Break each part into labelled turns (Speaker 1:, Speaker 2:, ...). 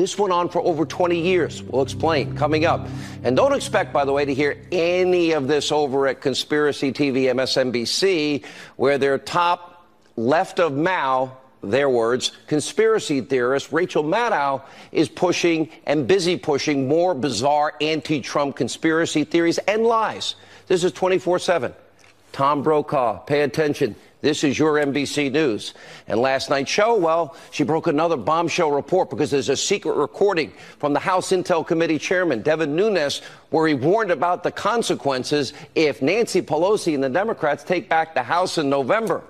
Speaker 1: This went on for over 20 years. We'll explain coming up. And don't expect, by the way, to hear any of this over at Conspiracy TV MSNBC, where their top left of Mao, their words, conspiracy theorist Rachel Maddow is pushing and busy pushing more bizarre anti-Trump conspiracy theories and lies. This is 24/7. Tom Brokaw, pay attention. This is your NBC News. And last night's show, well, she broke another bombshell report because there's a secret recording from the House Intel Committee Chairman, Devin Nunes, where he warned about the consequences if Nancy Pelosi and the Democrats take back the House in November.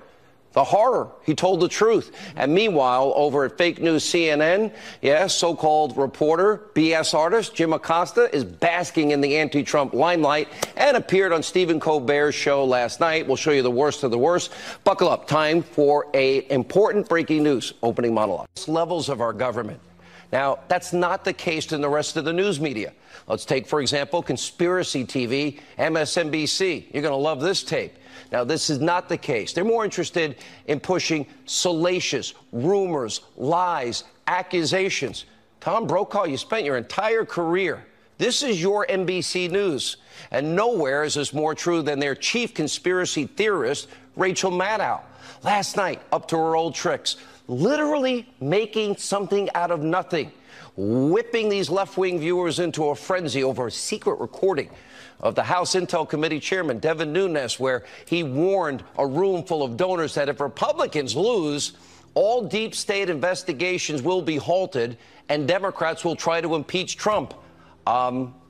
Speaker 1: The horror. He told the truth. And meanwhile, over at fake news CNN, yes, so-called reporter, BS artist Jim Acosta is basking in the anti-Trump limelight and appeared on Stephen Colbert's show last night. We'll show you the worst of the worst. Buckle up. Time for an important breaking news opening monologue. Levels of our government. Now, that's not the case in the rest of the news media. Let's take, for example, Conspiracy TV, MSNBC. You're going to love this tape. Now, this is not the case. They're more interested in pushing salacious rumors, lies, accusations. Tom Brokaw, you spent your entire career. This is your NBC News. And nowhere is this more true than their chief conspiracy theorist, Rachel Maddow. Last night, up to her old tricks, literally making something out of nothing, whipping these left-wing viewers into a frenzy over a secret recording of the House Intel Committee Chairman, Devin Nunes, where he warned a room full of donors that if Republicans lose, all deep state investigations will be halted and Democrats will try to impeach Trump.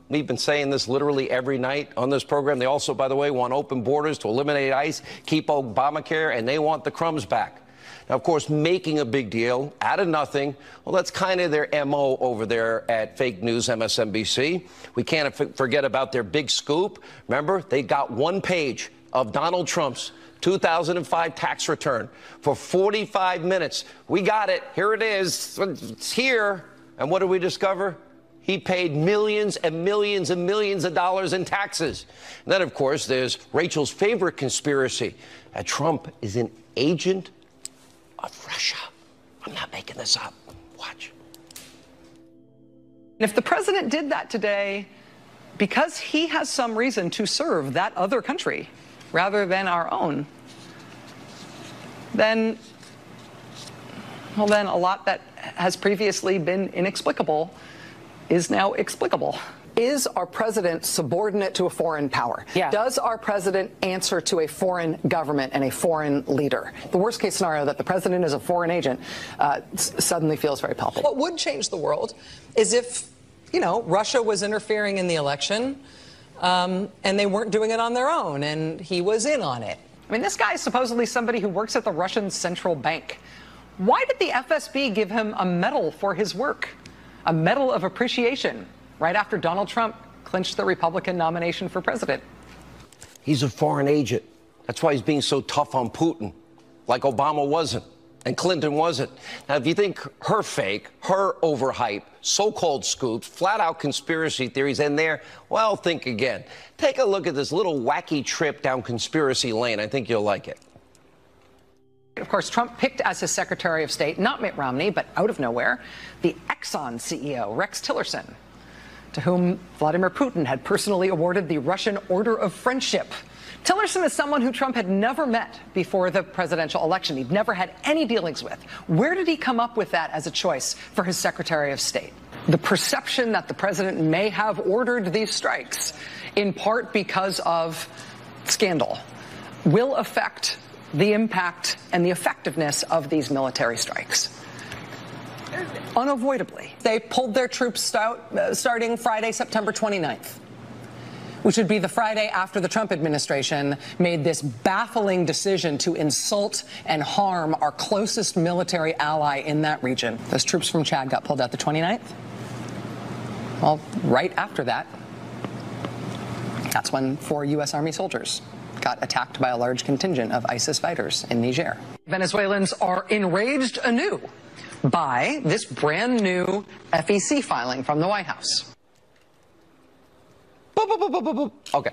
Speaker 1: We've been saying this literally every night on this program. They also, by the way, want open borders to eliminate ICE, keep Obamacare, and they want the crumbs back. Now, of course, making a big deal out of nothing, well, that's kind of their M.O. over there at fake news MSNBC. We can't forget about their big scoop. Remember, they got one page of Donald Trump's 2005 tax return for 45 minutes. We got it. Here it is. It's here. And what did we discover? He paid millions and millions and millions of dollars in taxes. And then, of course, there's Rachel's favorite conspiracy, that Trump is an agent of Russia. I'm not making this up. Watch.
Speaker 2: If the president did that today because he has some reason to serve that other country rather than our own, then a lot that has previously been inexplicable is now explicable.
Speaker 3: Is our president subordinate to a foreign power?
Speaker 2: Yeah.
Speaker 3: Does our president answer to a foreign government and a foreign leader? The worst case scenario that the president is a foreign agent suddenly feels very palpable.
Speaker 4: What would change the world is if, Russia was interfering in the election and they weren't doing it on their own and he was in on it.
Speaker 2: I mean, this guy is supposedly somebody who works at the Russian central bank. Why did the FSB give him a medal for his work? A medal of appreciation right after Donald Trump clinched the Republican nomination for president.
Speaker 1: He's a foreign agent. That's why he's being so tough on Putin, like Obama wasn't and Clinton wasn't. Now, if you think her fake, her overhype, so-called scoops, flat-out conspiracy theories, and well, think again. Take a look at this little wacky trip down conspiracy lane. I think you'll like it.
Speaker 2: Of course, Trump picked as his Secretary of State, not Mitt Romney, but out of nowhere, the Exxon CEO, Rex Tillerson, to whom Vladimir Putin had personally awarded the Russian Order of Friendship. Tillerson is someone who Trump had never met before the presidential election. He'd never had any dealings with. Where did he come up with that as a choice for his Secretary of State? The perception that the president may have ordered these strikes, in part because of scandal, will affect the impact and the effectiveness of these military strikes. Unavoidably.
Speaker 4: They pulled their troops out starting Friday, September 29th, which would be the Friday after the Trump administration made this baffling decision to insult and harm our closest military ally in that region. Those troops from Chad got pulled out the 29th. Well, right after that, that's when 4 U.S. Army soldiers got attacked by a large contingent of ISIS fighters in Niger.
Speaker 2: Venezuelans are enraged anew by this brand new FEC filing from the White House.
Speaker 1: Okay.